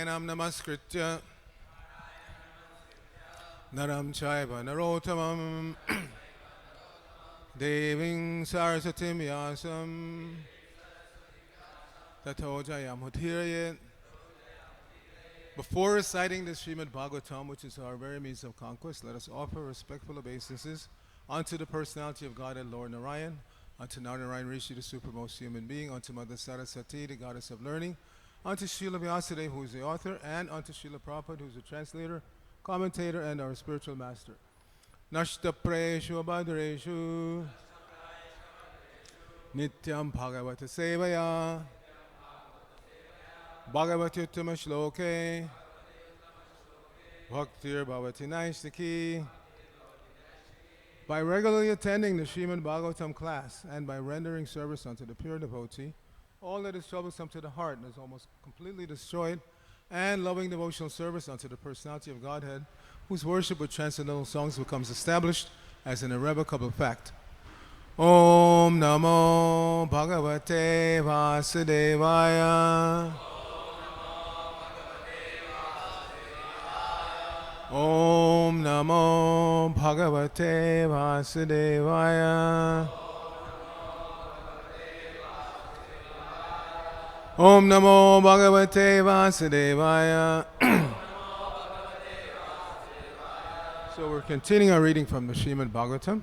Narayanam namaskritya Naram chaiva narotamam Deving Sarasatim Yasam Tato Jayamudhirayat. Before reciting the Srimad Bhagavatam, which is our very means of conquest, let us offer respectful obeisances unto the personality of God and Lord Narayan, unto Narayan Rishi, the supermost human being, unto Mother Saraswati, the goddess of learning, unto Srila Vyasadeva, who is the author, and unto Srila Prabhupada, who is the translator, commentator, and our spiritual master. Nashta Preshu Abhadreshu Nityam Bhagavata Sevaya Bhagavati Uttama Shloke Bhaktir Bhavati Naishtaki. By regularly attending the Srimad Bhagavatam class and by rendering service unto the pure devotee, all that is troublesome to the heart is almost completely destroyed, and loving devotional service unto the personality of Godhead, whose worship with transcendental songs becomes established as an irrevocable fact. Om Namo Bhagavate Vasudevaya. Om Namo Bhagavate Vasudevaya. Om Namo Bhagavate Vasudevaya. So we're continuing our reading from the Srimad Bhagavatam.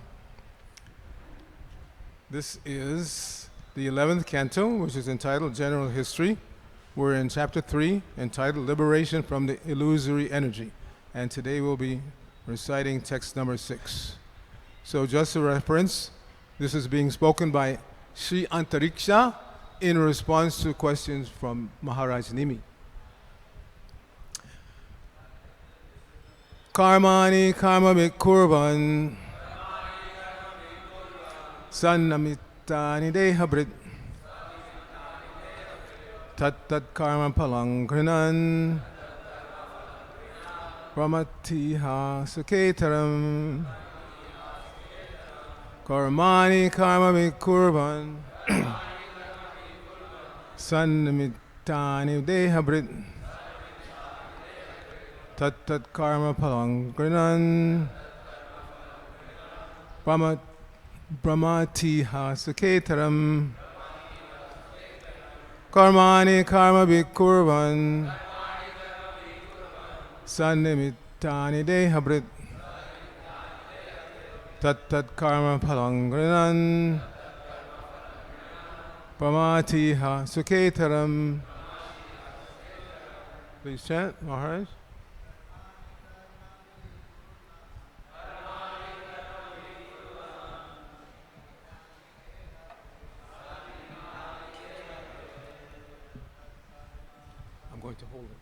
This is the 11th canto, which is entitled General History. We're in chapter 3, entitled Liberation from the Illusory Energy. And today we'll be reciting text number 6. So just a reference, this is being spoken by Sri Antariksha in response to questions from Maharaj Nimi. Karmani karma vikurvan Sannamitani dehabrit Tat karma palangrinan Ramatiha Saketaram. Karmani karma vikurvan Sannamitani dehabrit Tat karma palangrinan Brahmatiha Saketaram. Karmani karma vikurvan Sannimittani dehabrit Tat karma palangrinan Brahmatiha Saketaram. Please chant, Maharaj. I'm going to hold it.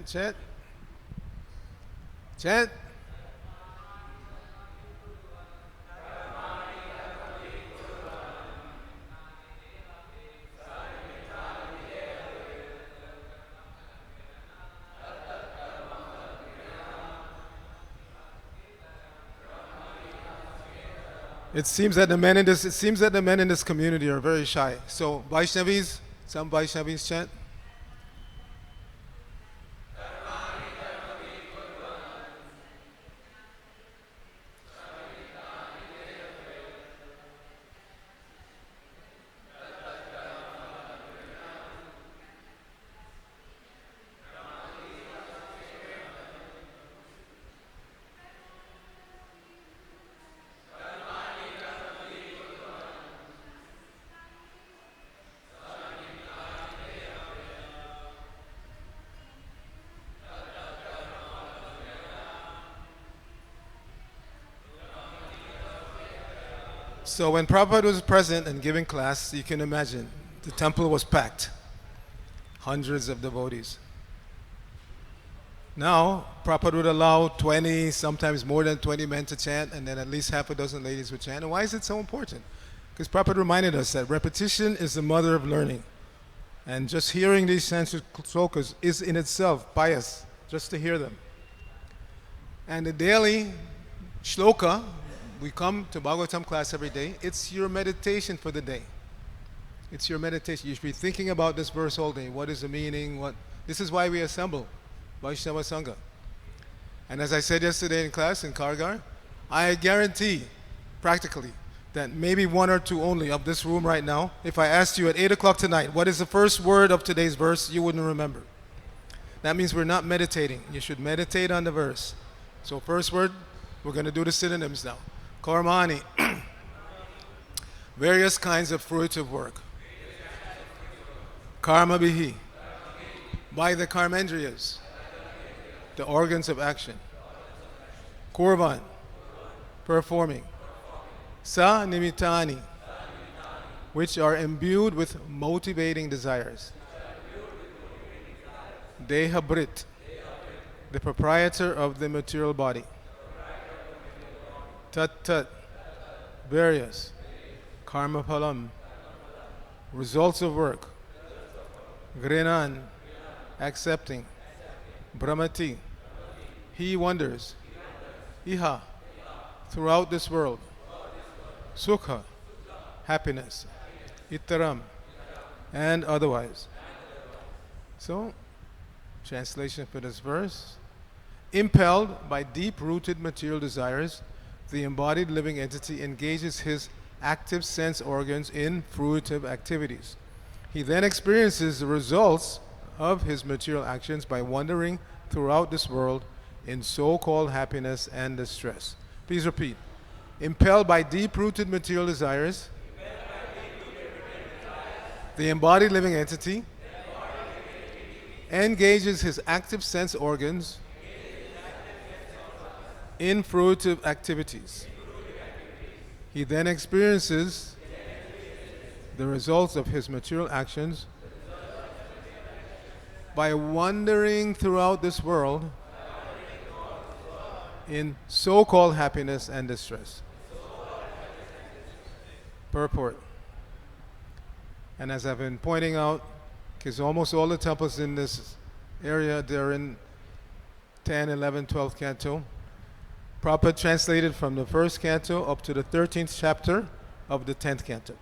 Chant. Chant. It seems that the men in this community are very shy. So Vaishnavis, some Vaishnavis chant. So when Prabhupada was present and giving class, you can imagine, the temple was packed. Hundreds of devotees. Now, Prabhupada would allow 20, sometimes more than 20 men to chant, and then at least half a dozen ladies would chant. And why is it so important? Because Prabhupada reminded us that repetition is the mother of learning. And just hearing these Sanskrit slokas is in itself pious, just to hear them. And the daily shloka, we come to Bhagavatam class every day, it's your meditation for the day. It's your meditation. You should be thinking about this verse all day. What is the meaning? This is why we assemble Vaishnava Sangha. And as I said yesterday in class in Kargar, I guarantee, practically, that maybe one or two only of this room right now, if I asked you at 8 o'clock tonight, what is the first word of today's verse, you wouldn't remember. That means we're not meditating. You should meditate on the verse. So first word, we're going to do the synonyms now. Karmani, various kinds of fruitive work. Karma bihi, by the karmendriyas, the organs of action. Kurvan, performing. Sa nimitani, which are imbued with motivating desires. Dehabrit, the proprietor of the material body. Tat, various. Karma phalam, results of work. Grinan, accepting. Brahmati, he wonders. Iha, throughout this world. Sukha, happiness. Itaram, and otherwise. So, translation for this verse. Impelled by deep-rooted material desires, the embodied living entity engages his active sense organs in fruitive activities. He then experiences the results of his material actions by wandering throughout this world in so-called happiness and distress. Please repeat. Impelled by deep-rooted material desires, the embodied living entity engages his active sense organs in fruitive activities. He then experiences the results of his material actions by wandering throughout this world in so-called happiness and distress. Purport. And as I've been pointing out, because almost all the temples in this area, they're in 10, 11, 12th canto. Prabhupada translated from the first canto up to the 13th chapter of the 10th canto.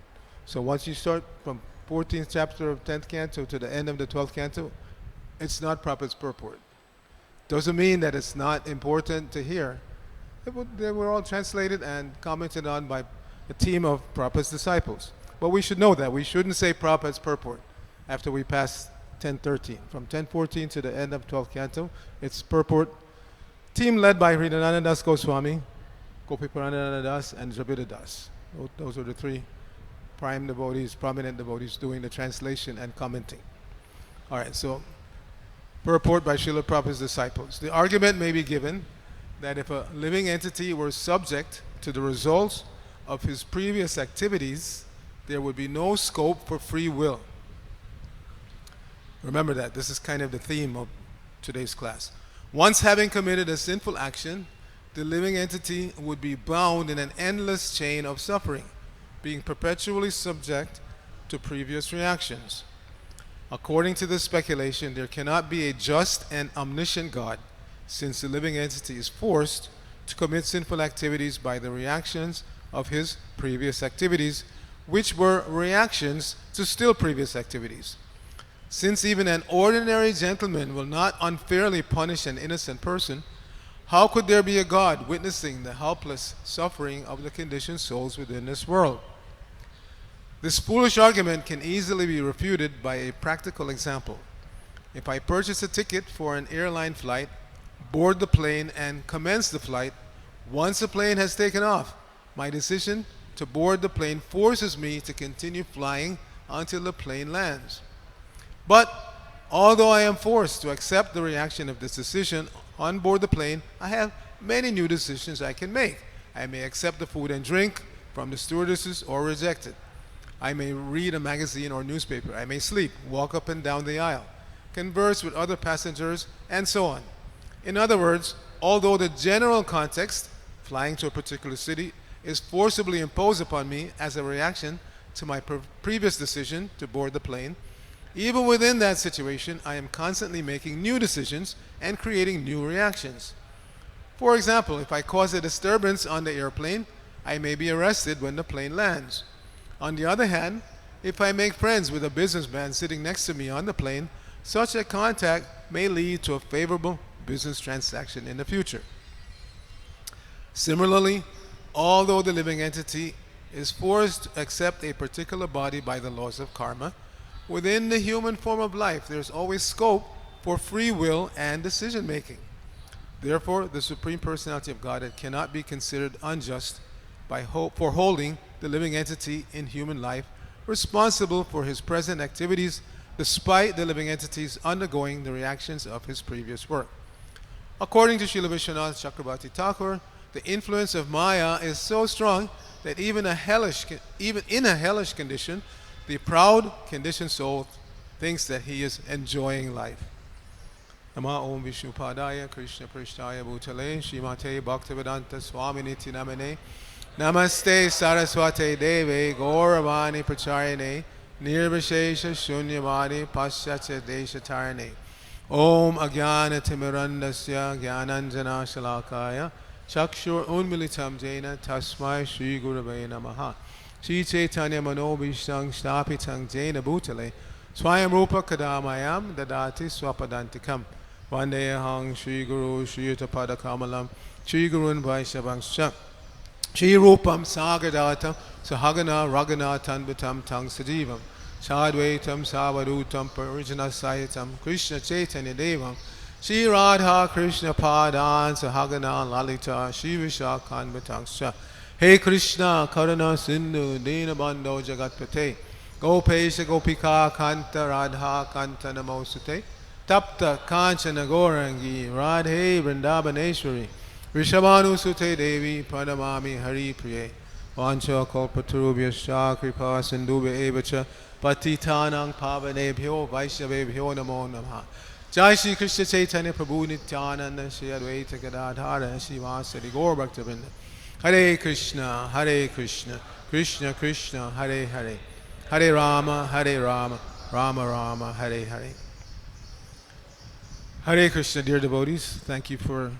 So once you start from 14th chapter of 10th canto to the end of the 12th canto, it's not Prabhupada's purport. Doesn't mean that it's not important to hear. They were all translated and commented on by a team of Prabhupada's disciples. But we should know that. We shouldn't say Prabhupada's purport after we pass 10:13. From 10:14 to the end of 12th canto, it's purport. Team led by Hridayananda Das Goswami, Gopiparananda Das, and Jabira Das. Those are the three prime devotees, prominent devotees doing the translation and commenting. All right, so purport by Srila Prabhupada's disciples. The argument may be given that if a living entity were subject to the results of his previous activities, there would be no scope for free will. Remember that. This is kind of the theme of today's class. Once having committed a sinful action, the living entity would be bound in an endless chain of suffering, being perpetually subject to previous reactions. According to this speculation, there cannot be a just and omniscient God, since the living entity is forced to commit sinful activities by the reactions of his previous activities, which were reactions to still previous activities. Since even an ordinary gentleman will not unfairly punish an innocent person, how could there be a God witnessing the helpless suffering of the conditioned souls within this world? This foolish argument can easily be refuted by a practical example. If I purchase a ticket for an airline flight, board the plane, and commence the flight, once the plane has taken off, my decision to board the plane forces me to continue flying until the plane lands. But although I am forced to accept the reaction of this decision on board the plane, I have many new decisions I can make. I may accept the food and drink from the stewardesses or reject it. I may read a magazine or newspaper. I may sleep, walk up and down the aisle, converse with other passengers, and so on. In other words, although the general context, flying to a particular city, is forcibly imposed upon me as a reaction to my previous decision to board the plane, even within that situation, I am constantly making new decisions and creating new reactions. For example, if I cause a disturbance on the airplane, I may be arrested when the plane lands. On the other hand, if I make friends with a businessman sitting next to me on the plane, such a contact may lead to a favorable business transaction in the future. Similarly, although the living entity is forced to accept a particular body by the laws of karma, within the human form of life there is always scope for free will and decision making. Therefore, the Supreme Personality of Godhead cannot be considered unjust for holding the living entity in human life responsible for his present activities, despite the living entities undergoing the reactions of his previous work. According to Srila Vishwanath Chakrabarti Thakur, the influence of Maya is so strong that even in a hellish condition, the proud, conditioned soul thinks that he is enjoying life. Nama Om Vishnu Padaya Krishna Prishtaya Bhutale Srimate Bhaktivedanta Swaminiti Namane Namaste Saraswate Deve Gauravani Pracharine Nirvishesha Shunyavadi Paschatya Deshatarane Om Agyana Timirandasya Gyananjana Shalakaya Chakshur Unmilitam Jena Tasmai Shri Gurave Namaha Shri Chaitanya Manobhishang Shnapitang Jena Bhutale Swayam Rupa Kadamayam Dadati Swapadantikam Vandehang Shri Guru Shri Utapada Kamalam Shri Gurun Vaishyavangscha Shri Rupam Sagadatam Sahagana Ragana Tanvitam Tang Sajivam Chadvaitam Savadutam Parijana Sayitam Krishna Chaitanya Devam Shri Radha Krishna Padan Sahagana Lalita Shri Vishakhan Vitangscha Hey Krishna Karuna Sindhu Dinabando Jagatpate Gopesha Gopika Kanta Radha Kanta Namosute Tapta Kanchana Gorangi Radhe Vrindavaneshwari Rishabhanu Sute Devi Padamami Hari Priye Vancha Kalpatarubhyascha Kripa Sindhubhya Evacha Patitanang Pavanebhyo Vaishnavebhyo Namo Namaha Jai Shri Krishna Chaitanya Prabhu Nityananda Shri Advaita Gadadhara Shri Vasari Gaur Bhaktivinoda Hare Krishna Krishna Krishna Hare Hare Hare Rama Rama Rama Hare Hare. Hare Krishna, dear devotees. Thank you for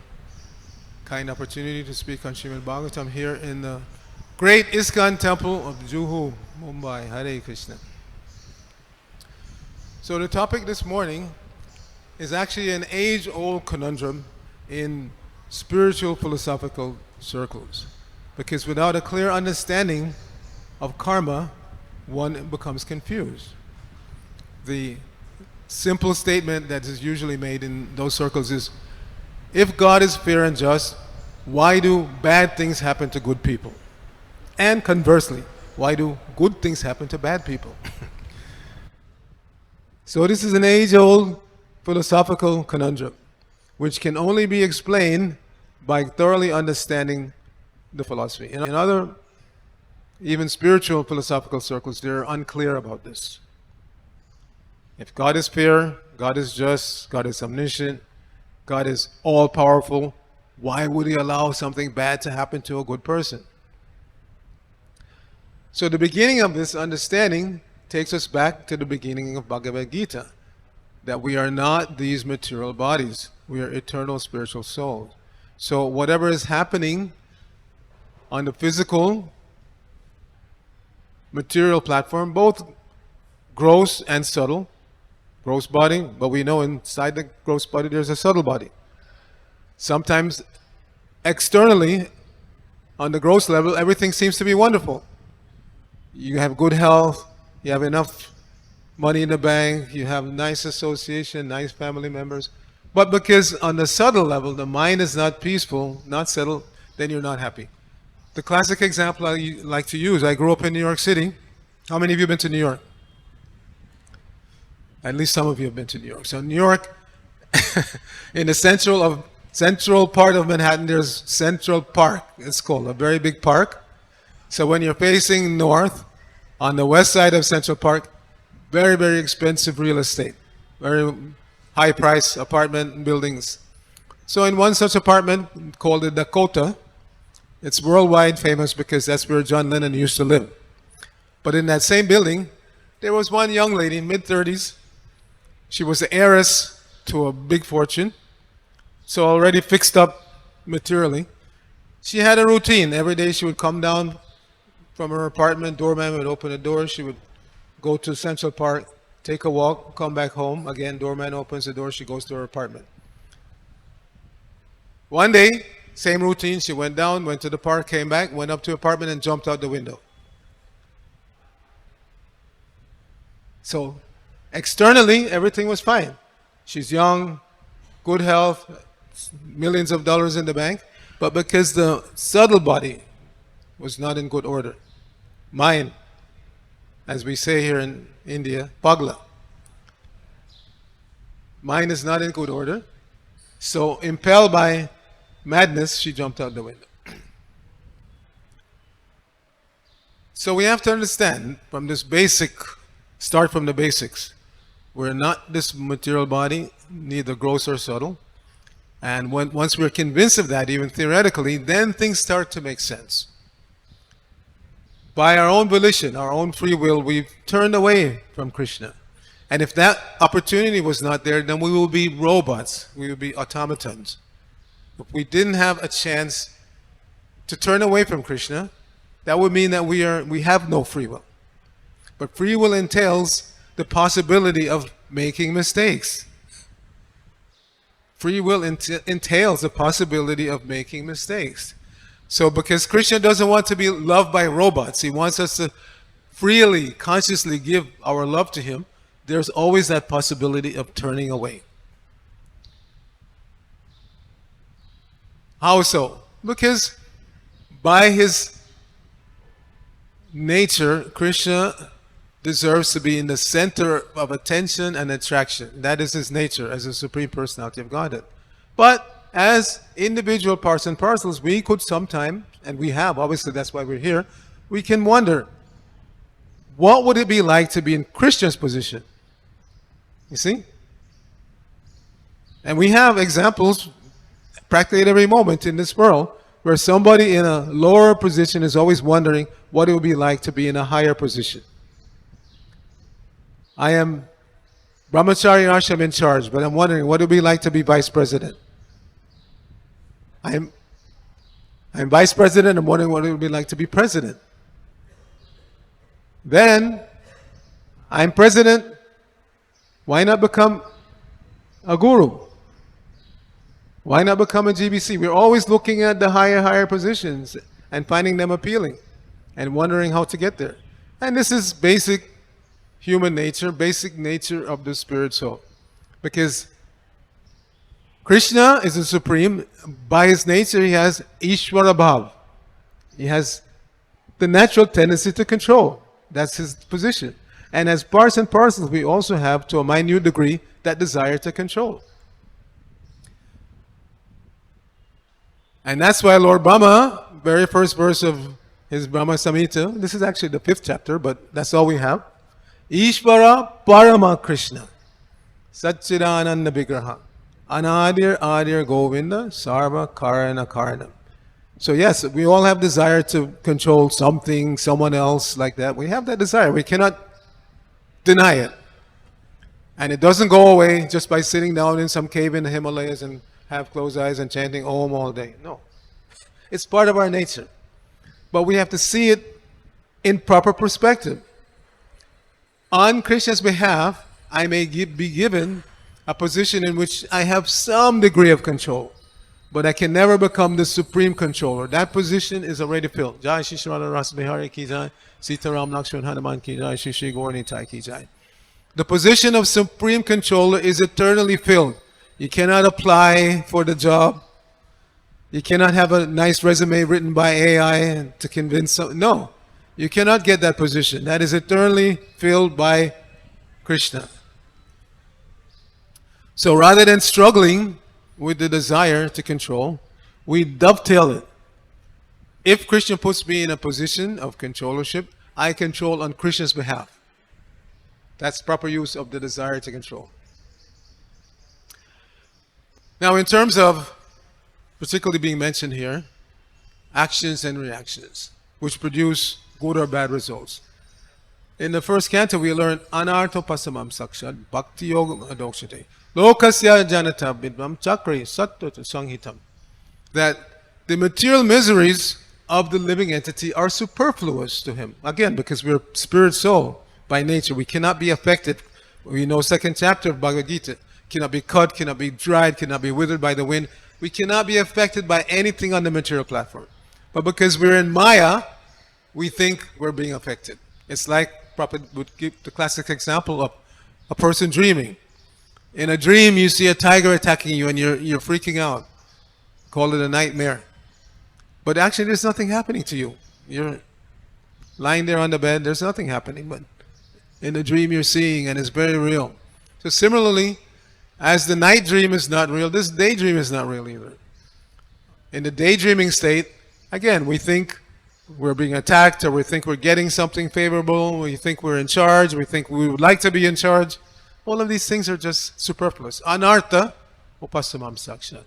kind opportunity to speak on Srimad Bhagavatam here in the great ISKCON temple of Juhu, Mumbai. Hare Krishna. So the topic this morning is actually an age-old conundrum in spiritual philosophical circles. Because without a clear understanding of karma, one becomes confused. The simple statement that is usually made in those circles is, if God is fair and just, why do bad things happen to good people? And conversely, why do good things happen to bad people? So this is an age-old philosophical conundrum, which can only be explained by thoroughly understanding the philosophy. In other, even spiritual philosophical circles, they're unclear about this. If God is fair, God is just, God is omniscient, God is all-powerful, why would He allow something bad to happen to a good person? So the beginning of this understanding takes us back to the beginning of Bhagavad-gita, that we are not these material bodies, we are eternal spiritual souls. So whatever is happening on the physical, material platform, both gross and subtle, gross body, but we know inside the gross body there's a subtle body. Sometimes externally, on the gross level, everything seems to be wonderful. You have good health, you have enough money in the bank, you have nice association, nice family members. But because on the subtle level, the mind is not peaceful, not settled, then you're not happy. The classic example I like to use, I grew up in New York City. How many of you have been to New York? At least some of you have been to New York. So New York, in the central part of Manhattan, there's Central Park, it's called, a very big park. So when you're facing north, on the west side of Central Park, very, very expensive real estate. Very high price apartment buildings. So in one such apartment called the Dakota, it's worldwide famous because that's where John Lennon used to live. But in that same building, there was one young lady, mid-30s. She was the heiress to a big fortune, so already fixed up materially. She had a routine. Every day she would come down from her apartment, doorman would open the door, she would go to Central Park, take a walk, come back home. Again, doorman opens the door, she goes to her apartment. One day, same routine, she went down, went to the park, came back, went up to her apartment and jumped out the window. So, externally, everything was fine. She's young, good health, millions of dollars in the bank, but because the subtle body was not in good order. Mind, as we say here in India, pagla. Mind is not in good order. So, impelled by madness, she jumped out the window. So we have to understand from this basic, start from the basics. We're not this material body, neither gross or subtle. And once we're convinced of that, even theoretically, then things start to make sense. By our own volition, our own free will, we've turned away from Krishna. And if that opportunity was not there, then we will be robots. We will be automatons. If we didn't have a chance to turn away from Krishna, that would mean that we have no free will. But free will entails the possibility of making mistakes. Free will entails the possibility of making mistakes. So because Krishna doesn't want to be loved by robots, he wants us to freely, consciously give our love to him, there's always that possibility of turning away. How so? Because by his nature, Krishna deserves to be in the center of attention and attraction. That is his nature as a Supreme Personality of Godhead. But as individual parts and parcels, we could sometime, and we have, obviously that's why we're here, we can wonder, what would it be like to be in Krishna's position? You see? And we have examples practically at every moment in this world where somebody in a lower position is always wondering what it would be like to be in a higher position. I am Brahmachari Ashram in charge, but I'm wondering what it would be like to be vice president. I'm vice president, I'm wondering what it would be like to be president. Then, I'm president, why not become a guru? Why not become a GBC? We're always looking at the higher positions and finding them appealing and wondering how to get there. And this is basic human nature, basic nature of the spirit soul. Because Krishna is the supreme. By his nature, he has Ishvara Bhav. He has the natural tendency to control. That's his position. And as parts and parcels, we also have, to a minute degree, that desire to control. And that's why Lord Brahma, very first verse of his Brahma Samhita, this is actually the 5th chapter, but that's all we have. Ishvara Parama Krishna, Satchidananda Vigraha, Anadir Adir Govinda, Sarva Karana Karanam. So yes, we all have desire to control something, someone else, like that. We have that desire. We cannot deny it. And it doesn't go away just by sitting down in some cave in the Himalayas and have closed eyes and chanting Om all day. No. It's part of our nature. But we have to see it in proper perspective. On Krishna's behalf, I may be given a position in which I have some degree of control, but I can never become the supreme controller. That position is already filled. Jai SriSriRadhaRasbihariTemple ki jai, Sita Ram Lakshman Hanuman ki jai, Shri Shri Gaur Nitai ki jai. The position of supreme controller is eternally filled. You cannot apply for the job. You cannot have a nice resume written by AI to convince someone. No, you cannot get that position. That is eternally filled by Krishna. So rather than struggling with the desire to control, we dovetail it. If Krishna puts me in a position of controllership, I control on Krishna's behalf. That's proper use of the desire to control. Now, in terms of, particularly being mentioned here, actions and reactions, which produce good or bad results. In the first canto, we learned anartho pasamam sakshat bhakti yogam adokshate lokasya janata vidvam chakri sattva sanghitam. That the material miseries of the living entity are superfluous to him. Again, because we're spirit soul by nature. We cannot be affected. We know second chapter of Bhagavad-gita. Cannot be cut, cannot be dried, cannot be withered by the wind. We cannot be affected by anything on the material platform. But because we're in Maya, we think we're being affected. It's like Prabhupada would give the classic example of a person dreaming. In a dream, you see a tiger attacking you and you're freaking out. Call it a nightmare. But actually, there's nothing happening to you. You're lying there on the bed, there's nothing happening. But in the dream, you're seeing, and it's very real. So similarly, as the night dream is not real, this daydream is not real either. In the daydreaming state, again, we think we're being attacked, or we think we're getting something favorable, we think we're in charge, we think we would like to be in charge. All of these things are just superfluous. Anartha upasamam sakshat.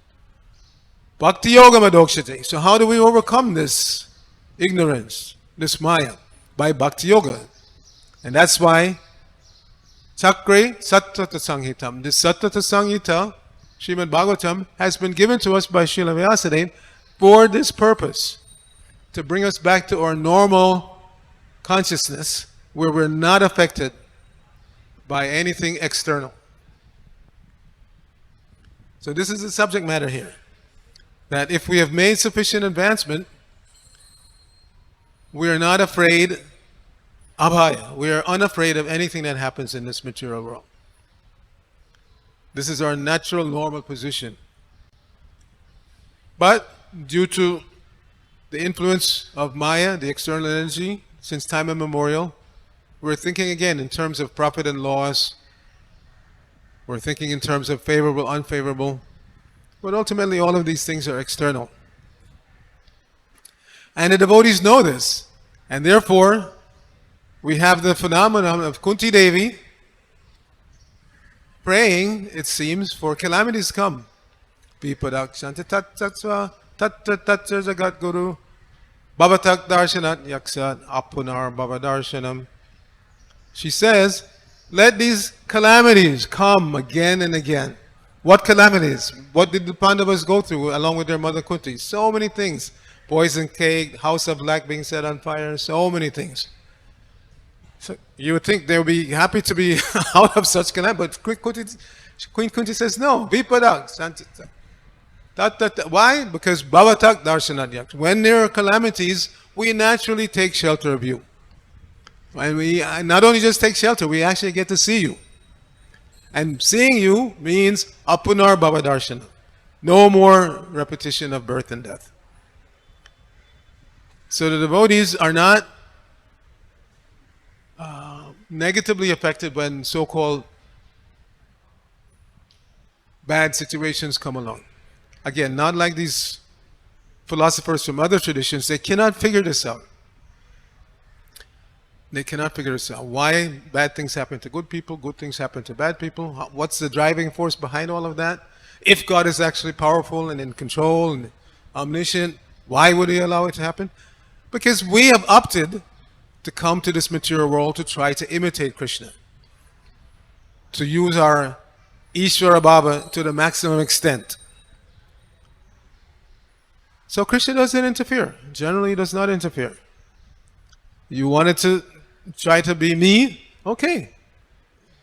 Bhakti yoga madokshate. So how do we overcome this ignorance, this maya? By bhakti yoga. And that's why Chakre Sattvata Sanghitam. This Sattvata Sanghita, Srimad Bhagavatam, has been given to us by Srila Vyasadeva for this purpose. To bring us back to our normal consciousness where we're not affected by anything external. So this is the subject matter here. That if we have made sufficient advancement, we are not afraid abhaya. We are unafraid of anything that happens in this material world. This is our natural, normal position. But due to the influence of Maya, the external energy, since time immemorial, we're thinking again in terms of profit and loss. We're thinking in terms of favorable, unfavorable. But ultimately, all of these things are external. And the devotees know this. And therefore, we have the phenomenon of Kunti Devi praying, it seems, for calamities come. Vipadak Shanti Tatsatsa Tattatatsa Jagat Guru Bhavatak Darshanat Yaksat Apunar Bhavadarshanam. She says, let these calamities come again and again. What calamities? What did the Pandavas go through along with their mother Kunti? So many things. Poison cake, house of black being set on fire, so many things. So you would think they would be happy to be out of such calamity, but Queen Kunti says, no, Vipadak. Why? Because Bhavatak Darshanadyak. When there are calamities, we naturally take shelter of you. And we not only just take shelter, we actually get to see you. And seeing you means apunar bhavadarshana. No more repetition of birth and death. So the devotees are not negatively affected when so-called bad situations come along. Again, not like these philosophers from other traditions. They cannot figure this out. They cannot figure this out. Why bad things happen to good people, good things happen to bad people. What's the driving force behind all of that? If God is actually powerful and in control and omniscient, why would He allow it to happen? Because we have opted to come to this material world to try to imitate Krishna. To use our Ishvara Bhava to the maximum extent. So Krishna doesn't interfere. Generally, He does not interfere. You wanted to try to be me? Okay.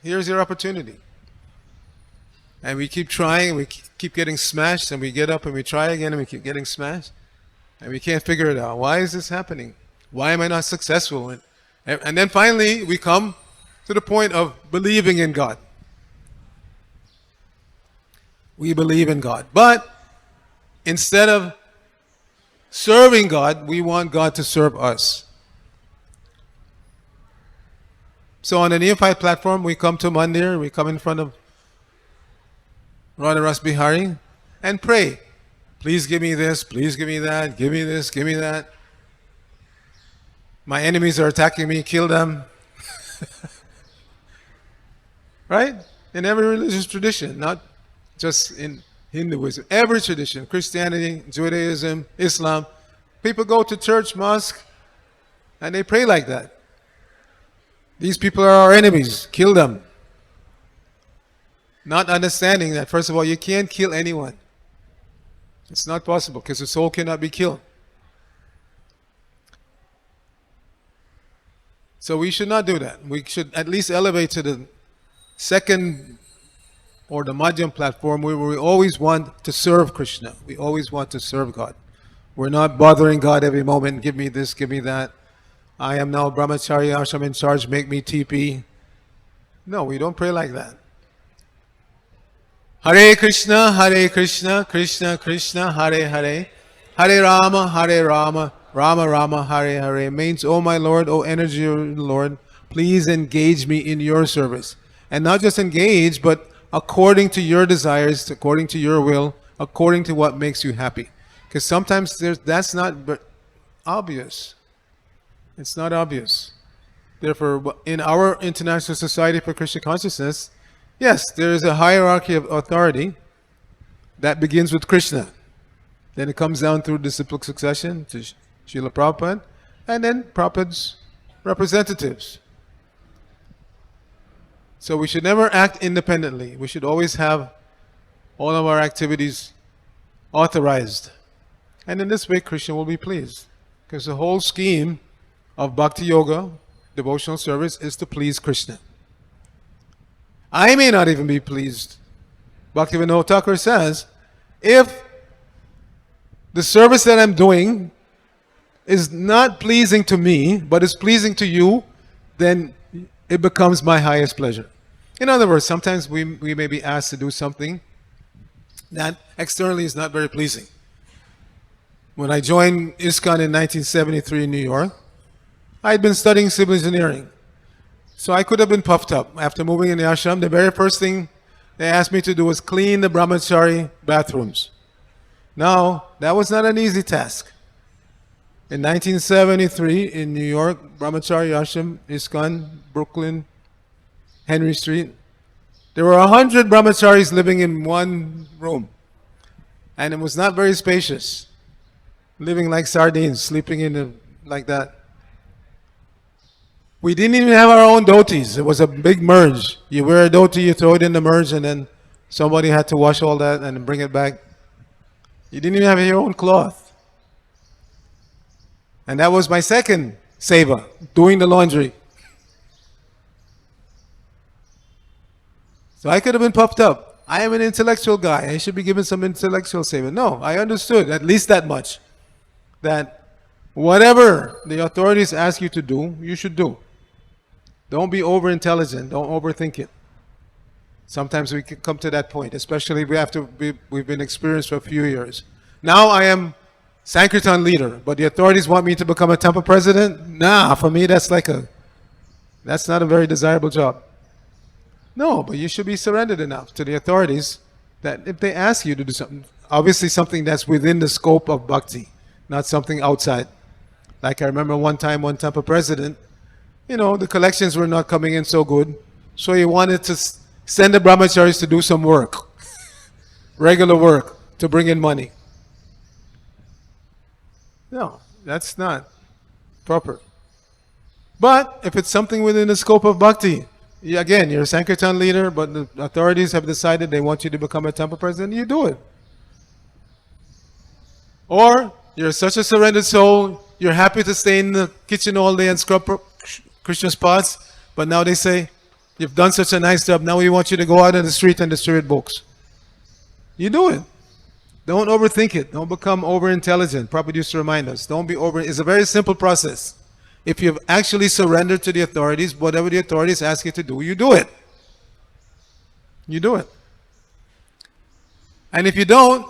Here's your opportunity. And we keep trying, and we keep getting smashed, and we get up and we try again, and we keep getting smashed. And we can't figure it out. Why is this happening? Why am I not successful? And then finally, we come to the point of believing in God. We believe in God. But instead of serving God, we want God to serve us. So on the Neophyte platform, we come to Mandir, we come in front of Radharasbihari and pray. Please give me this, please give me that, give me this, give me that. My enemies are attacking me, kill them. Right? In every religious tradition, not just in Hinduism. Every tradition, Christianity, Judaism, Islam, people go to church, mosque, and they pray like that. These people are our enemies, kill them. Not understanding that, first of all, you can't kill anyone. It's not possible because the soul cannot be killed. So we should not do that. We should at least elevate to the second or the Madhyam platform where we always want to serve Krishna. We always want to serve God. We're not bothering God every moment, give me this, give me that. I am now Brahmachari Ashram in charge, make me TP. No, we don't pray like that. Hare Krishna, Krishna Krishna, Hare Hare. Hare Rama, Rama Rama, Hare Hare. Means, oh my Lord, oh energy of the Lord, please engage me in your service. And not just engage, but according to your desires, according to your will, according to what makes you happy. Because sometimes that's not obvious. It's not obvious. Therefore, in our International Society for Krishna Consciousness, yes, there is a hierarchy of authority that begins with Krishna. Then it comes down through disciplic succession to Srila Prabhupada, and then Prabhupada's representatives. So we should never act independently. We should always have all of our activities authorized. And in this way, Krishna will be pleased. Because the whole scheme of Bhakti Yoga, devotional service, is to please Krishna. I may not even be pleased. Bhaktivinoda Thakur says, if the service that I'm doing is not pleasing to me, but is pleasing to you, then it becomes my highest pleasure. In other words, sometimes we may be asked to do something that externally is not very pleasing. When I joined ISKCON in 1973 in New York, I had been studying civil engineering. So I could have been puffed up. After moving in the ashram, the very first thing they asked me to do was clean the brahmachari bathrooms. Now, that was not an easy task. In 1973 in New York, Brahmachari Ashram, ISKCON, Brooklyn, Henry Street, there were 100 brahmacharis living in one room. And it was not very spacious. Living like sardines, sleeping like that. We didn't even have our own deities. It was a big merge. You wear a dhoti, you throw it in the merge, and then somebody had to wash all that and bring it back. You didn't even have your own cloth. And that was my second seva, doing the laundry. So I could have been puffed up. I am an intellectual guy. I should be given some intellectual seva. No, I understood at least that much. That whatever the authorities ask you to do, you should do. Don't be over-intelligent. Don't overthink it. Sometimes we can come to that point, especially we've been experienced for a few years. Now I am Sankirtan leader, but the authorities want me to become a temple president? Nah, for me that's not a very desirable job. No, but you should be surrendered enough to the authorities that if they ask you to do something, obviously something that's within the scope of bhakti, not something outside. Like I remember one time, one temple president, the collections were not coming in so good, so he wanted to send the brahmacharis to do some work, regular work, to bring in money. No, that's not proper. But if it's something within the scope of bhakti, again, you're a Sankirtan leader, but the authorities have decided they want you to become a temple president, you do it. Or you're such a surrendered soul, you're happy to stay in the kitchen all day and scrub Krishna's pots, but now they say, you've done such a nice job, now we want you to go out in the street and distribute books. You do it. Don't overthink it. Don't become over-intelligent. Prabhupada used to remind us. Don't be over. It's a very simple process. If you've actually surrendered to the authorities, whatever the authorities ask you to do, you do it. You do it. And if you don't,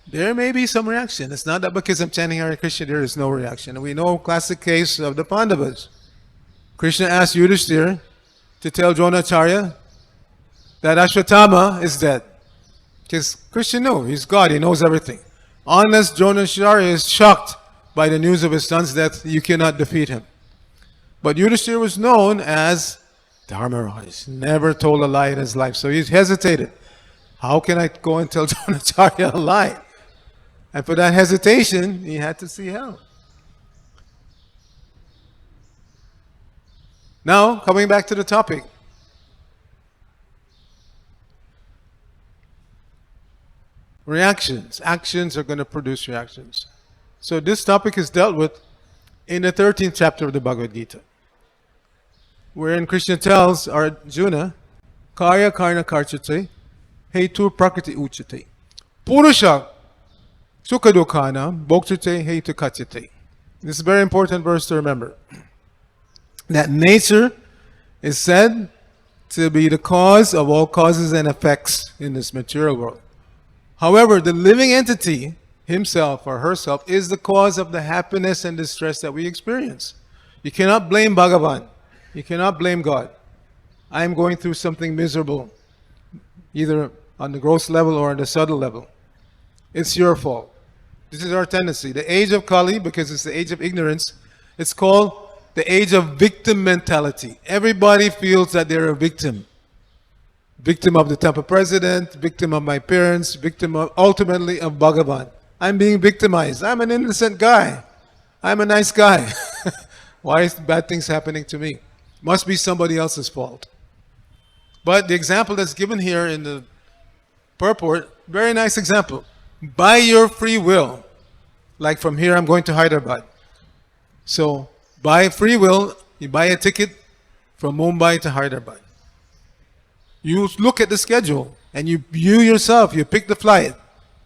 there may be some reaction. It's not that because I'm chanting Hare Krishna, there is no reaction. And we know a classic case of the Pandavas. Krishna asked Yudhishthira to tell Dronacharya that Ashwatthama is dead. Because Krishna knew, he's God, he knows everything. Unless Dronacharya is shocked by the news of his son's death, you cannot defeat him. But Yudhishthira was known as Dharmaraj, never told a lie in his life. So he hesitated. How can I go and tell Dronacharya a lie? And for that hesitation, he had to see hell. Now, coming back to the topic. Reactions. Actions are going to produce reactions. So this topic is dealt with in the 13th chapter of the Bhagavad-gita, wherein Krishna tells Arjuna, Kaya karna karchate, hetu prakriti uchate, purusha sukhadukhana, bhoktate hetu kachate. This is a very important verse to remember. That nature is said to be the cause of all causes and effects in this material world. However, the living entity, himself or herself, is the cause of the happiness and distress that we experience. You cannot blame Bhagavan. You cannot blame God. I am going through something miserable, either on the gross level or on the subtle level. It's your fault. This is our tendency. The age of Kali, because it's the age of ignorance, it's called the age of victim mentality. Everybody feels that they're a victim. Victim of the temple president, victim of my parents, victim of, ultimately of Bhagavan. I'm being victimized. I'm an innocent guy. I'm a nice guy. Why is bad things happening to me? Must be somebody else's fault. But the example that's given here in the purport, very nice example. By your free will, like from here I'm going to Hyderabad. So by free will, you buy a ticket from Mumbai to Hyderabad. You look at the schedule and you yourself, you pick the flight.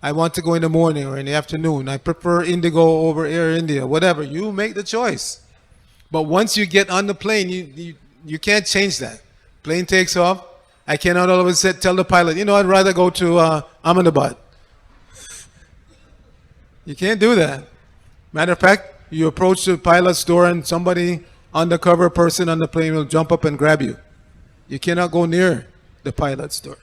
I want to go in the morning or in the afternoon. I prefer Indigo over Air India, whatever. You make the choice. But once you get on the plane, you can't change that. Plane takes off. I cannot all of a sudden tell the pilot, I'd rather go to Ahmedabad. You can't do that. Matter of fact, you approach the pilot's door and somebody, undercover person on the plane will jump up and grab you. You cannot go near the pilot's door.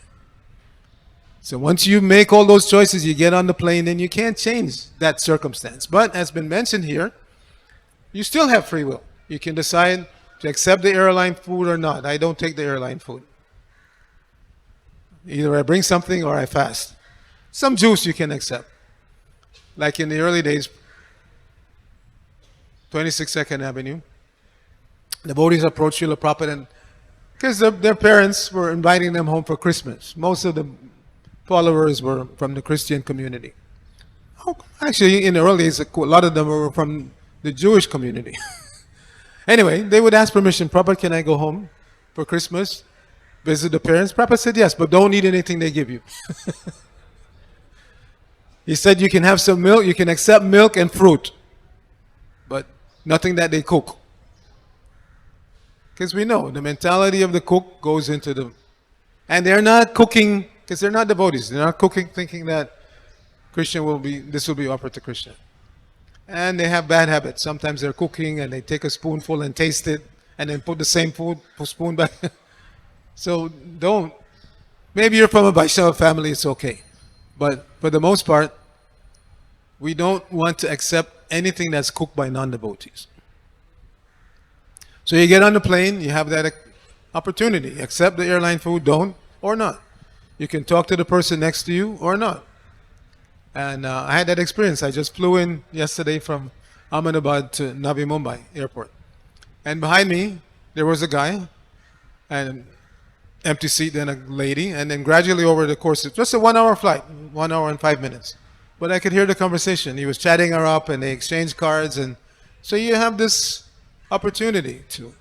So once you make all those choices, you get on the plane, then you can't change that circumstance. But as been mentioned here, you still have free will. You can decide to accept the airline food or not. I don't take the airline food. Either I bring something or I fast. Some juice you can accept. Like in the early days, 26 2nd Avenue, the devotees approached Srila Prabhupada and because their parents were inviting them home for Christmas. Most of the followers were from the Christian community. Oh, actually, in the early days, a lot of them were from the Jewish community. Anyway, they would ask permission, Prabhupada, can I go home for Christmas? Visit the parents? Prabhupada said yes, but don't eat anything they give you. He said you can have some milk, you can accept milk and fruit, but nothing that they cook. Because we know the mentality of the cook goes into the... And they're not cooking, because they're not devotees. They're not cooking thinking that this will be offered to Krishna. And they have bad habits. Sometimes they're cooking and they take a spoonful and taste it and then put the same spoon back. So don't. Maybe you're from a Vaishnava family, it's okay. But for the most part, we don't want to accept anything that's cooked by non-devotees. So you get on the plane, you have that opportunity. Accept the airline food, don't, or not. You can talk to the person next to you or not. And I had that experience. I just flew in yesterday from Ahmedabad to Navi Mumbai airport. And behind me, there was a guy, and empty seat, then a lady, and then gradually over the course of just a 1 hour flight, 1 hour and 5 minutes. But I could hear the conversation. He was chatting her up and they exchanged cards. And so you have this opportunity to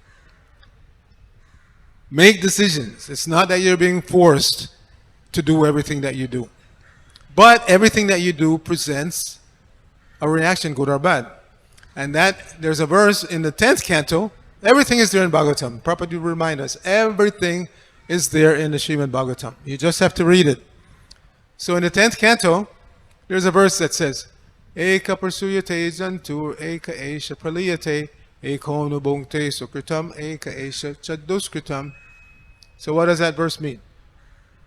make decisions. It's not that you're being forced to do everything that you do. But everything that you do presents a reaction, good or bad. And there's a verse in the 10th canto. Everything is there in Bhagavatam. Prabhupada will remind us. Everything is there in the Srimad Bhagavatam. You just have to read it. So in the 10th canto, there's a verse that says, Eka persuyate jantur, eka esha praliyate, eko nubungte sukritam, eka esha chaduskritam. So what does that verse mean?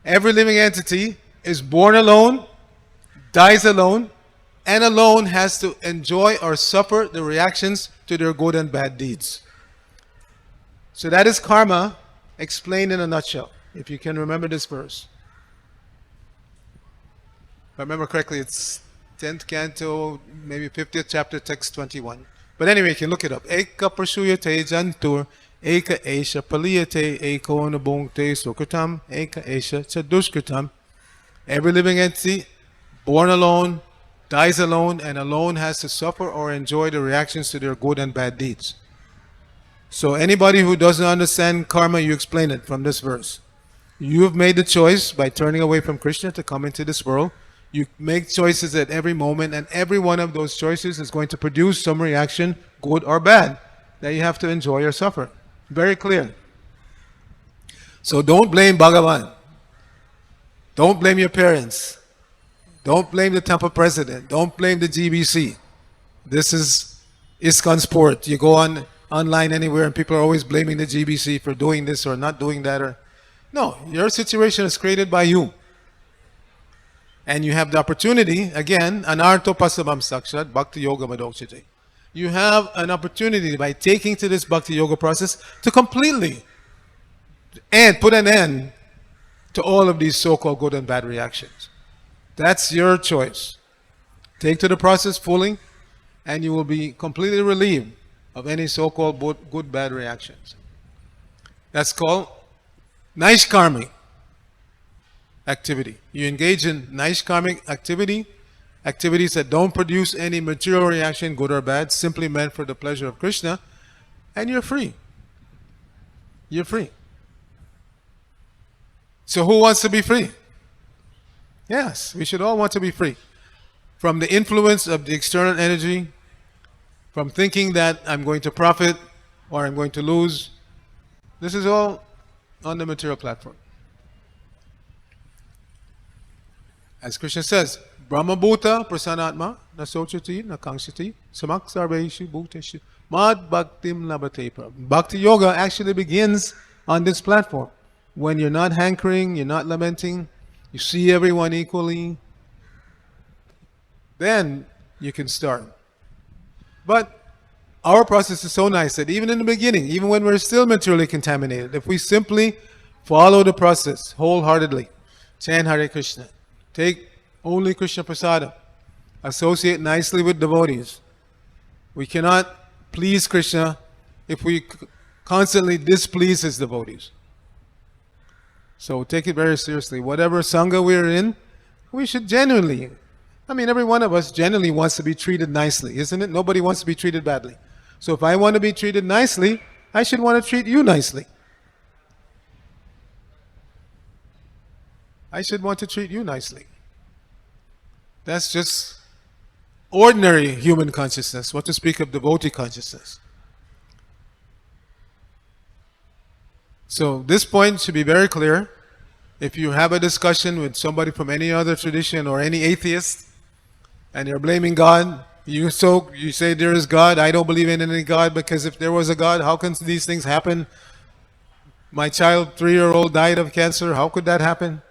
Every living entity is born alone, dies alone, and alone has to enjoy or suffer the reactions to their good and bad deeds. So that is karma explained in a nutshell, if you can remember this verse. If I remember correctly, it's 10th canto, maybe 50th chapter, text 21. But anyway, you can look it up. Eka prasuyate jantur, eka esha paliyate, eko nabungte sukritam, eka esha chadushkritam. Every living entity, born alone, dies alone, and alone has to suffer or enjoy the reactions to their good and bad deeds. So anybody who doesn't understand karma, you explain it from this verse. You've made the choice by turning away from Krishna to come into this world. You make choices at every moment, and every one of those choices is going to produce some reaction, good or bad, that you have to enjoy or suffer. Very clear. So don't blame Bhagavan. Don't blame your parents. Don't blame the temple president. Don't blame the GBC. This is ISKCON sport. You go online anywhere and people are always blaming the GBC for doing this or not doing that. No, your situation is created by you. And you have the opportunity, again, anarto pasabam sakshat bhakti yoga madokshite. You have an opportunity by taking to this bhakti yoga process to completely and put an end to all of these so-called good and bad reactions. That's your choice. Take to the process fully, and you will be completely relieved of any so-called good, bad reactions. That's called Naishkarmic activity. You engage in Naishkarmic activity, activities that don't produce any material reaction, good or bad, simply meant for the pleasure of Krishna, and you're free. You're free. So who wants to be free? Yes, we should all want to be free from the influence of the external energy, from thinking that I'm going to profit or I'm going to lose. This is all on the material platform. As Krishna says, Brahma Bhuta Prasanatma Nasochati Nakangshati Samak Sarveshu Bhuteshu Mad Bhaktim Labate. Bhakti Yoga actually begins on this platform. When you're not hankering, you're not lamenting, you see everyone equally, then you can start. But our process is so nice that even in the beginning, even when we're still materially contaminated, if we simply follow the process wholeheartedly, chant Hare Krishna, take only Krishna Prasada, associate nicely with devotees. We cannot please Krishna if we constantly displease his devotees. So take it very seriously. Whatever Sangha we're in, we should genuinely, every one of us genuinely wants to be treated nicely, isn't it? Nobody wants to be treated badly. So if I want to be treated nicely, I should want to treat you nicely. I should want to treat you nicely. That's just ordinary human consciousness, what to speak of devotee consciousness. So this point should be very clear. If you have a discussion with somebody from any other tradition or any atheist, and you're blaming God, you say there is God, I don't believe in any God, because if there was a God, how can these things happen? My child, 3-year-old, died of cancer, how could that happen?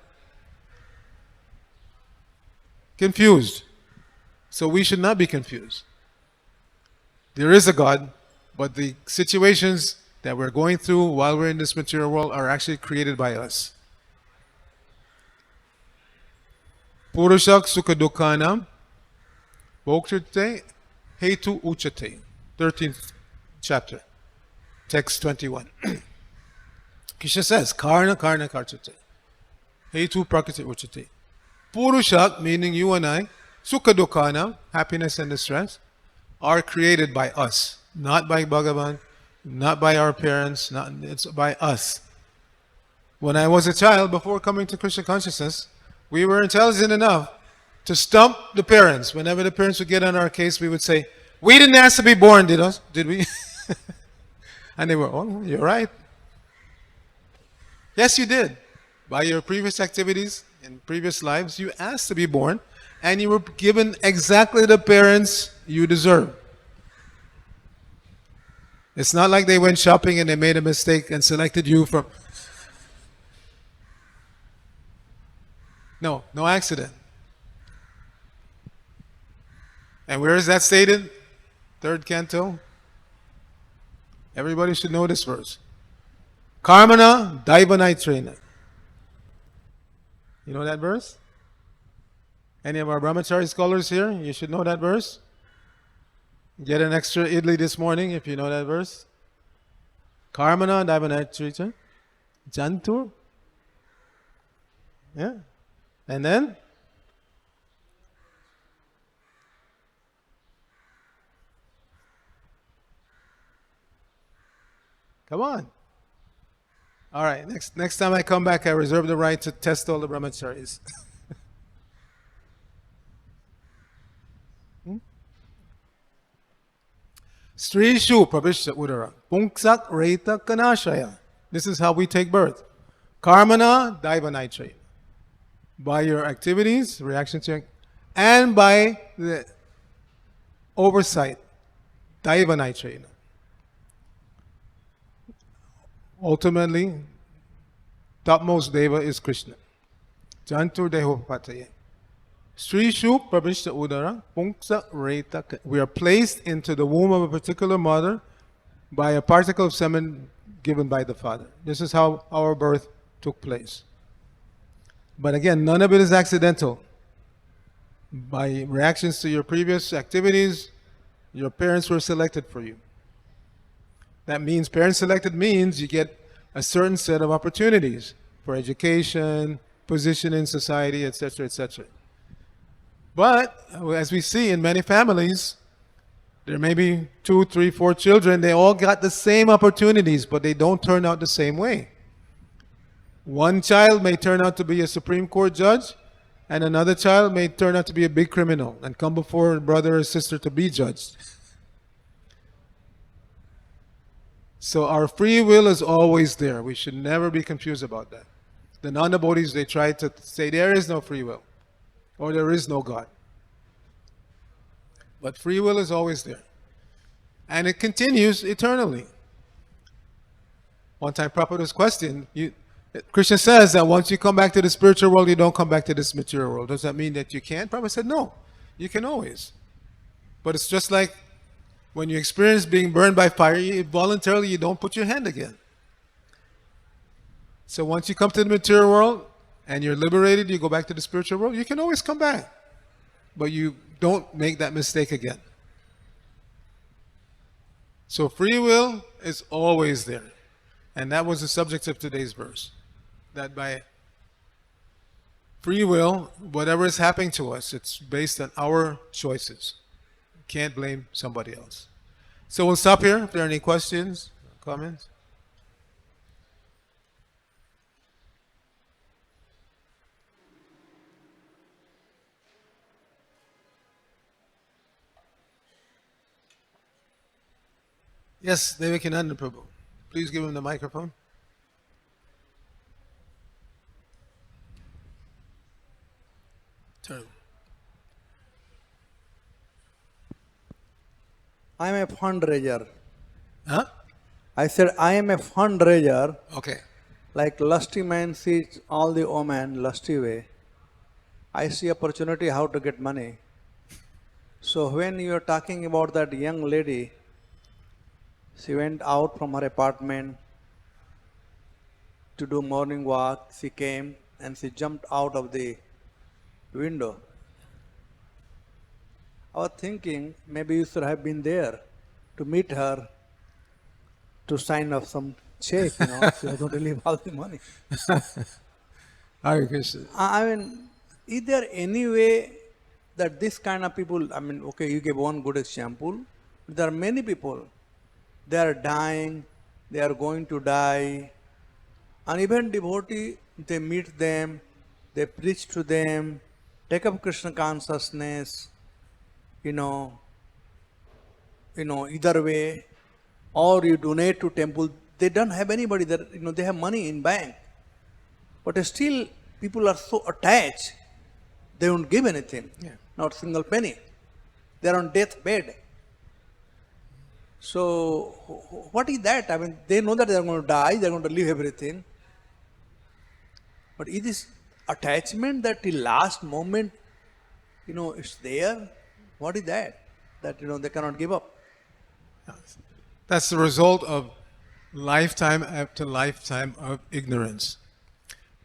Confused. So we should not be confused. There is a God, but the situations that we're going through while we're in this material world are actually created by us. Purusha sukha dukhanam bhokshate hetu uchate. 13th chapter, text 21. Krishna says, karna karchate. Hetu prakriti uchate. Purusha, meaning you and I, sukha dukhanam, happiness and distress, are created by us, not by Bhagavan, not by our parents, it's by us. When I was a child, before coming to Krishna consciousness, we were intelligent enough to stump the parents. Whenever the parents would get on our case, we would say, we didn't ask to be born, did we? And they were, oh, you're right. Yes, you did. By your previous activities in previous lives, you asked to be born, and you were given exactly the parents you deserve. It's not like they went shopping and they made a mistake and selected you from... No accident. And where is that stated? Third canto. Everybody should know this verse. Karmana Daivanaitrena. You know that verse? Any of our brahmachari scholars here? You should know that verse. Get an extra idli this morning if you know that verse. Karmana Daivanaitrena. Jantur. Yeah. And then? Come on. All right. Next time I come back, I reserve the right to test all the brahmacharis. Strishu Pravishya Udara. Punksak Reta Kanashaya. This is how we take birth. Karmana Daivanaitraya. By your activities, reaction check, and by the oversight. Daivanaitraya. Ultimately, topmost deva is Krishna. Jantur Deho Pataye. Strishu Pravishya Udara Punksa Reta. We are placed into the womb of a particular mother by a particle of semen given by the father. This is how our birth took place. But again, none of it is accidental. By reactions to your previous activities, your parents were selected for you. That means parents selected means you get a certain set of opportunities for education, position in society, etc., etc. But as we see in many families, there may be 2, 3, 4 children. They all got the same opportunities, but they don't turn out the same way. One child may turn out to be a Supreme Court judge, and another child may turn out to be a big criminal and come before a brother or sister to be judged. So our free will is always there. We should never be confused about that. The non-devotees, they try to say there is no free will or there is no God. But free will is always there. And it continues eternally. One time Prabhupada was questioned, Krishna says that once you come back to the spiritual world, you don't come back to this material world. Does that mean that you can't? Prabhupada said, no, you can always. But it's just like when you experience being burned by fire, voluntarily you don't put your hand again. So once you come to the material world and you're liberated, you go back to the spiritual world, you can always come back. But you don't make that mistake again. So free will is always there. And that was the subject of today's verse. That by free will, whatever is happening to us, it's based on our choices. Can't blame somebody else. So we'll stop here. If there are any questions, comments. Yes, Devakinanda Prabhu. Please give him the microphone. Turn. I am a fundraiser. Huh? I said I am a fundraiser. Okay. Like lusty man sees all the women lusty way. I see opportunity how to get money. So when you are talking about that young lady, she went out from her apartment to do morning walk. She came and she jumped out of the window. I was thinking maybe you should have been there to meet her, to sign off some check, so you're going to leave all the money. Hare Krishna. I mean, is there any way that this kind of people, okay, you gave one good example, but there are many people, they are dying, they are going to die, and even devotee, they meet them, they preach to them, take up Krishna consciousness, either way, or you donate to temple. They don't have anybody that, they have money in bank. But still, people are so attached, they don't give anything, not single penny. They are on deathbed. So, what is that? They know that they are going to die, they are going to leave everything. But is this attachment that till last moment, it's there? What is that? That they cannot give up. That's the result of lifetime after lifetime of ignorance.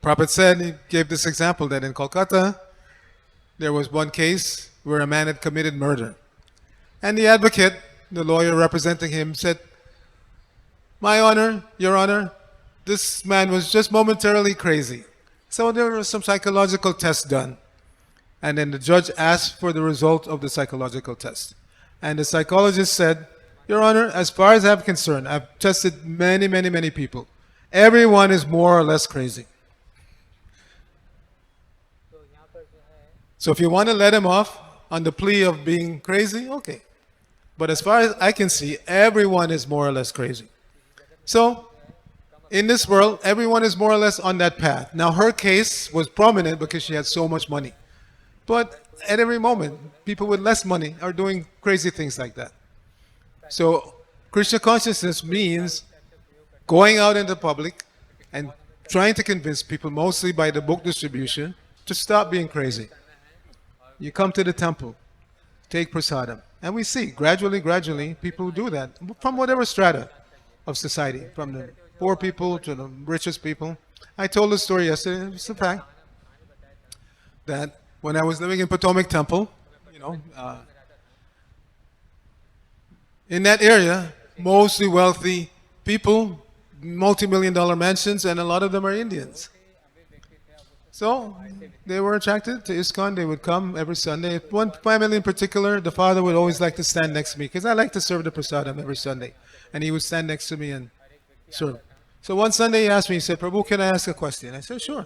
Prabhupada said, he gave this example that in Kolkata, there was one case where a man had committed murder. And the advocate, the lawyer representing him, said, "My honor, your honor, this man was just momentarily crazy." So there was some psychological test done. And then the judge asked for the result of the psychological test. And the psychologist said, "Your honor, as far as I'm concerned, I've tested many people. Everyone is more or less crazy. So if you want to let him off on the plea of being crazy, okay. But as far as I can see, everyone is more or less crazy." So in this world, everyone is more or less on that path. Now her case was prominent because she had so much money. But at every moment, people with less money are doing crazy things like that. So Krishna consciousness means going out in the public and trying to convince people, mostly by the book distribution, to stop being crazy. You come to the temple, take prasadam. And we see, gradually, people do that from whatever strata of society, from the poor people to the richest people. I told the story yesterday, it's a fact, that when I was living in Potomac Temple, in that area, mostly wealthy people, multi-million-dollar mansions, and a lot of them are Indians. So they were attracted to ISKCON. They would come every Sunday. One family in particular, the father would always like to stand next to me because I like to serve the prasadam every Sunday. And he would stand next to me and serve. So one Sunday he asked me, he said, "Prabhu, can I ask a question?" I said, "Sure."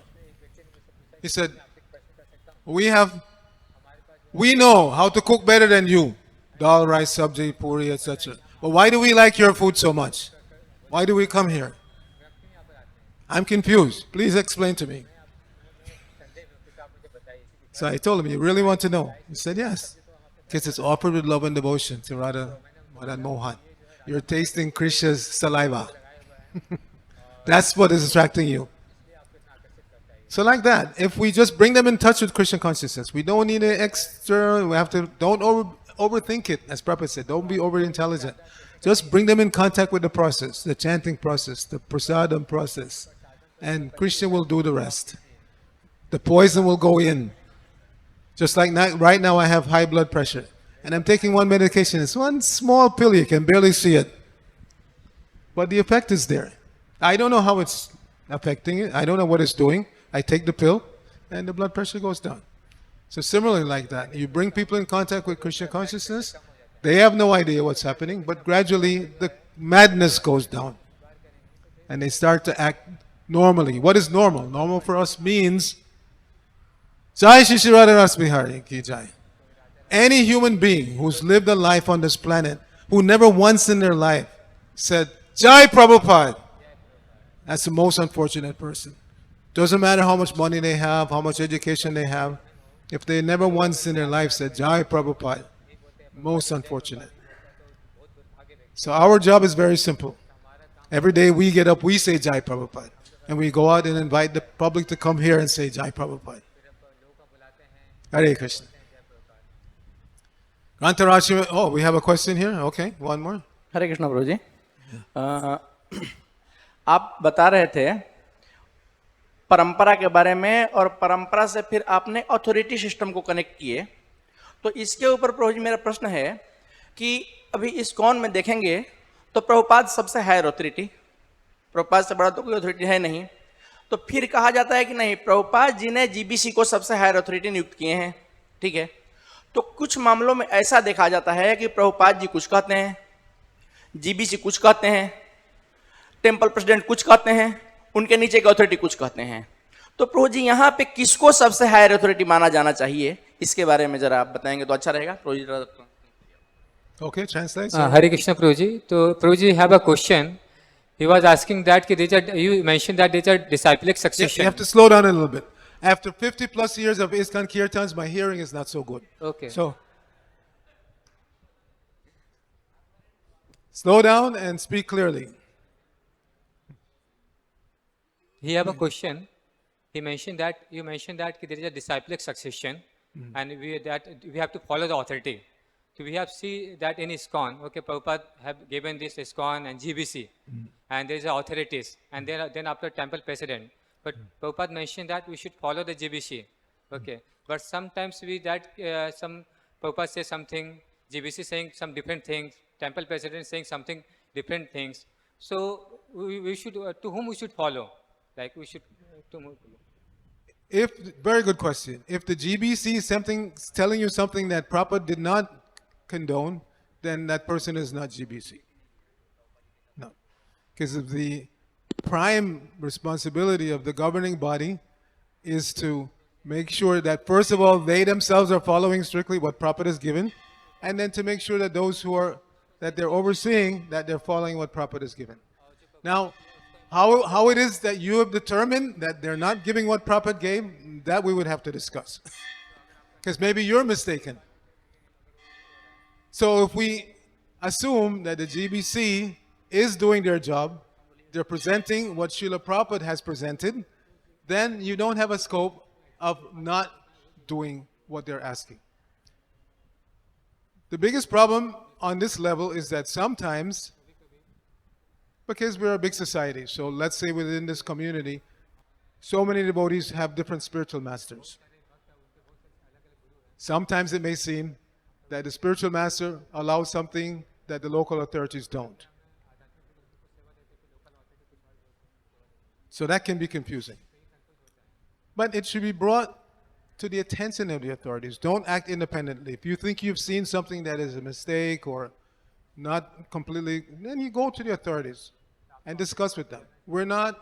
He said, we know how to cook better than you. Dal, rice, sabji, puri, etc. But why do we like your food so much? Why do we come here? I'm confused. Please explain to me. So I told him, "You really want to know?" He said, "Yes. Because it's offered with love and devotion to Radha Madan Mohan. You're tasting Krishna's saliva. That's what is attracting you." So like that, if we just bring them in touch with Krishna consciousness, we don't need an extra, don't overthink it, as Prabhupada said, don't be over intelligent. Just bring them in contact with the process, the chanting process, the prasadam process, and Krishna will do the rest. The poison will go in. Just like right now I have high blood pressure, and I'm taking one medication. It's one small pill, you can barely see it. But the effect is there. I don't know how it's affecting it. I don't know what it's doing. I take the pill, and the blood pressure goes down. So similarly like that, you bring people in contact with Krishna consciousness, they have no idea what's happening, but gradually the madness goes down. And they start to act normally. What is normal? Normal for us means, Jai SriSriRadhaRasbihari ki Jai. Any human being who's lived a life on this planet, who never once in their life said, "Jai Prabhupada," that's the most unfortunate person. Doesn't matter how much money they have, how much education they have. If they never once in their life said, "Jai Prabhupada," most unfortunate. So our job is very simple. Every day we get up, we say Jai Prabhupada. And we go out and invite the public to come here and say Jai Prabhupada. Hare Krishna. Grantarashi, oh, we have a question here? Okay, one more. हरे कृष्ण प्रभु जी, आप बता रहे थे परंपरा के बारे में, और परंपरा से फिर आपने अथॉरिटी सिस्टम को कनेक्ट किए। तो इसके ऊपर प्रभु जी मेरा प्रश्न है कि अभी ISKCON में देखेंगे तो प्रभुपाद सबसे हायर अथॉरिटी, प्रभुपाद से बड़ा तो कोई अथॉरिटी है नहीं। तो फिर कहा जाता है कि नहीं, प्रभुपाद जी ने GBC को सबसे हायर अथॉरिटी नियुक्त किए हैं, ठीक है। तो कुछ मामलों में ऐसा देखा जाता है कि प्रभुपाद जी कुछ कहते हैं, GBC कुछ कहते हैं, टेम्पल प्रेसिडेंट कुछ कहते हैं, उनके नीचे के अथॉरिटी कुछ कहते हैं। तो प्रभु जी यहाँ पे किसको सबसे हायर अथॉरिटी माना जाना चाहिए, इसके बारे में जरा आप बताएंगे तो अच्छा रहेगा प्रभु जी। Okay, translate. Hare Krishna Prabhuji. So Prabhuji have a question. He was asking that you mentioned that there is a disciplic succession. You have to slow down a little bit. After 50 plus years of ISKCON Kirtans, my hearing is not so good. Okay. So, slow down and speak clearly. He have a question. You mentioned that there is a disciplic succession, and we have to follow the authority. we have seen that in ISKCON, okay, Prabhupada have given this ISKCON and GBC, and there is authorities, and then after temple president. But Prabhupada mentioned that we should follow the GBC, okay. But sometimes some Prabhupada says something, GBC saying some different things, temple president saying something different things. So we should to whom we should follow? Like we should to whom? Very good question. If the GBC is telling you something that Prabhupada did not condone, then that person is not GBC. No. Because of the prime responsibility of the governing body is to make sure that, first of all, they themselves are following strictly what Prabhupada has given, and then to make sure that those that they're overseeing, that they're following what Prabhupada has given. Now, how it is that you have determined that they're not giving what Prabhupada gave, that we would have to discuss. Because maybe you're mistaken. So if we assume that the GBC is doing their job, they're presenting what Srila Prabhupada has presented, then you don't have a scope of not doing what they're asking. The biggest problem on this level is that sometimes, because we're a big society, so let's say within this community, so many devotees have different spiritual masters. Sometimes it may seem that the spiritual master allows something that the local authorities don't. So that can be confusing. But it should be brought to the attention of the authorities. Don't act independently. If you think you've seen something that is a mistake or not completely, then you go to the authorities and discuss with them. We're not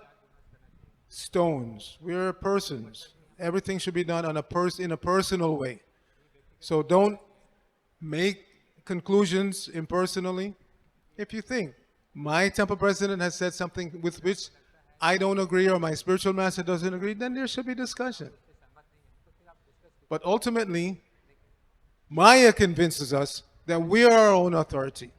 stones. We're persons. Everything should be done in a personal way. So don't make conclusions impersonally. If you think my temple president has said something with which I don't agree or my spiritual master doesn't agree, then there should be discussion. But ultimately, Maya convinces us that we are our own authority,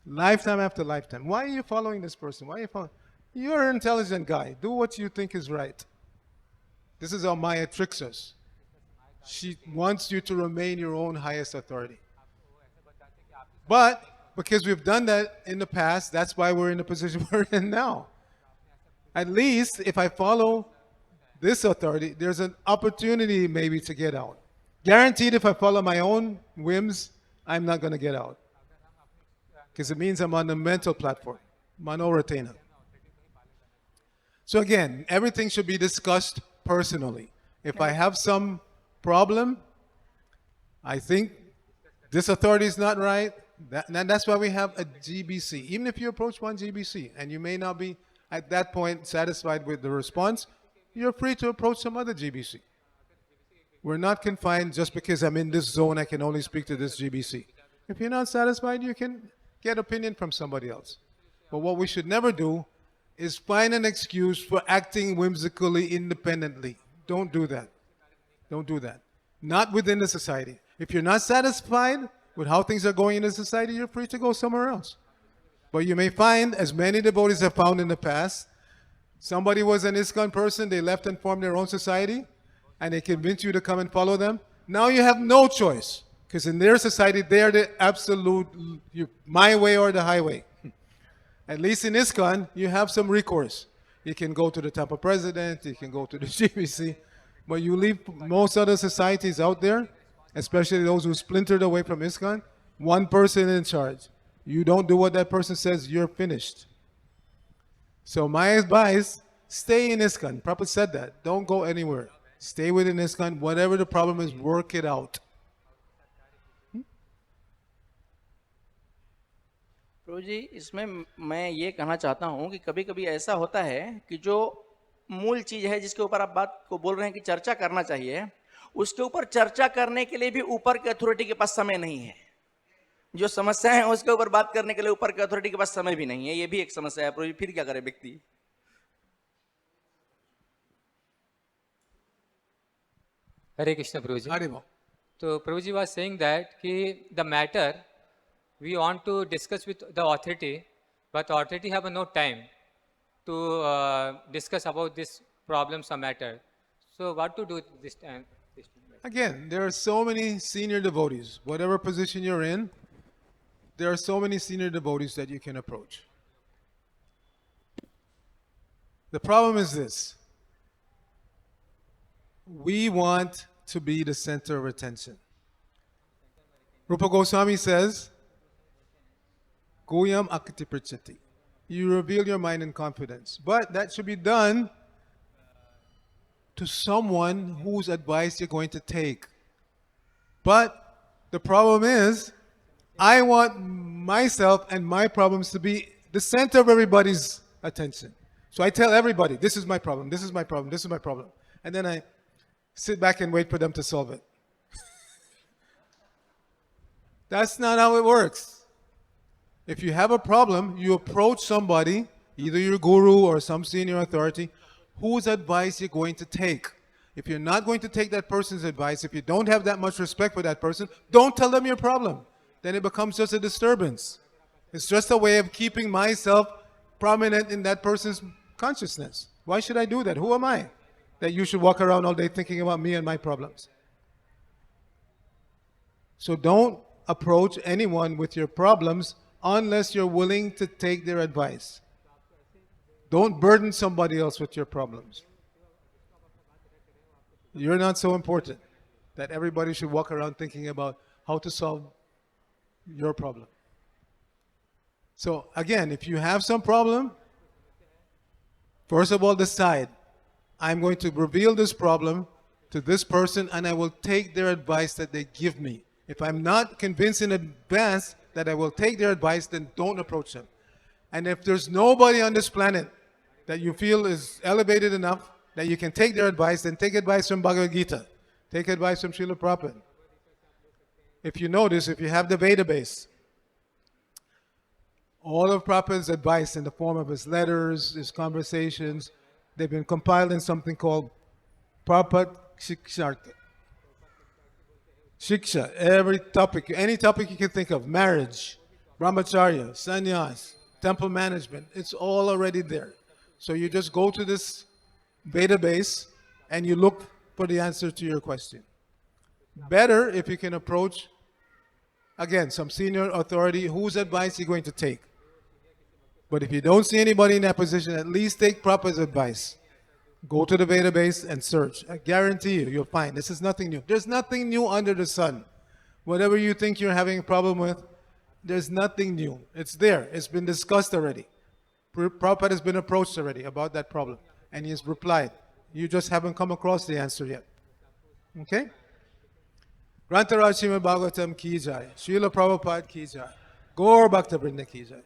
lifetime after lifetime. Why are you following this person? Why are you following? You're an intelligent guy. Do what you think is right. This is how Maya tricks us. She wants you to remain your own highest authority. But because we've done that in the past, that's why we're in the position we're in now. At least if I follow this authority, there's an opportunity maybe to get out. Guaranteed, if I follow my own whims, I'm not going to get out. Because it means I'm on the mental platform, mano retainer. So again, everything should be discussed personally. If I have some problem, I think this authority is not right, that's why we have a GBC. Even if you approach one GBC and you may not be at that point satisfied with the response, you're free to approach some other GBC. We're not confined just because I'm in this zone, I can only speak to this GBC. If you're not satisfied, you can get opinion from somebody else. But what we should never do is find an excuse for acting whimsically independently. Don't do that. Don't do that. Not within the society. If you're not satisfied with how things are going in the society, you're free to go somewhere else. But you may find, as many devotees have found in the past, somebody was an ISKCON person, they left and formed their own society, and they convinced you to come and follow them. Now you have no choice, because in their society, they're the absolute, my way or the highway. At least in ISKCON, you have some recourse. You can go to the temple president, you can go to the GBC, but you leave most other societies out there, especially those who splintered away from ISKCON, one person in charge. You don't do what that person says, you're finished. So my advice, stay in ISKCON. Prabhupada said that. Don't go anywhere. Stay within ISKCON. Whatever the problem is, work it out. प्रभु जी, इसमें मैं ये कहना चाहता हूँ कि कभी कभी ऐसा होता है कि जो मूल चीज है जिसके ऊपर आप बात को बोल रहे हैं कि चर्चा करना चाहिए, उसके ऊपर चर्चा करने के लिए भी ऊपर के अथॉरिटी के पास समय नहीं है. जो समस्या है उसके ऊपर बात करने के लिए ऊपर के अथॉरिटी के पास समय भी नहीं है. ये भी एक समस्या है. प्रभु जी, फिर क्या करे व्यक्ति? Hare Krishna, Prabhuji. Hare Bhoga. So Prabhuji was saying that the matter we want to discuss with the authority, but authority have no time to discuss about this problems or matter. So what to do this time? Again, there are so many senior devotees. Whatever position you're in, there are so many senior devotees that you can approach. The problem is this. We want to be the center of attention. Rupa Goswami says, Goyam akati prachati. You reveal your mind in confidence. But that should be done to someone whose advice you're going to take. But the problem is, I want myself and my problems to be the center of everybody's attention. So I tell everybody, this is my problem, this is my problem, this is my problem. And then I sit back and wait for them to solve it. That's not how it works. If you have a problem, you approach somebody, either your guru or some senior authority, whose advice you're going to take. If you're not going to take that person's advice, if you don't have that much respect for that person, don't tell them your problem. Then it becomes just a disturbance. It's just a way of keeping myself prominent in that person's consciousness. Why should I do that? Who am I that you should walk around all day thinking about me and my problems? So don't approach anyone with your problems unless you're willing to take their advice. Don't burden somebody else with your problems. You're not so important that everybody should walk around thinking about how to solve your problem. So again, if you have some problem, first of all decide, I'm going to reveal this problem to this person and I will take their advice that they give me. If I'm not convinced in advance that I will take their advice, then don't approach them. And if there's nobody on this planet that you feel is elevated enough that you can take their advice, then take advice from Bhagavad-gita. Take advice from Srila Prabhupada. If you notice, if you have the database, all of Prabhupada's advice in the form of his letters, his conversations, they've been compiled in something called Prabhupada Shikshartha. Shiksha, every topic, any topic you can think of, marriage, brahmacharya, sannyas, temple management, it's all already there. So you just go to this database and you look for the answer to your question. Better if you can approach, again, some senior authority whose advice you're going to take. But if you don't see anybody in that position, at least take Prabhupada's advice. Go to the database and search. I guarantee you, you'll find this is nothing new. There's nothing new under the sun. Whatever you think you're having a problem with, there's nothing new. It's there. It's been discussed already. Prabhupada has been approached already about that problem. And he has replied. You just haven't come across the answer yet. Okay? Grantaraj Srimad Bhagavatam ki jai. Srila Prabhupada ki jai. Gaur Bhakta Vrinda ki jai.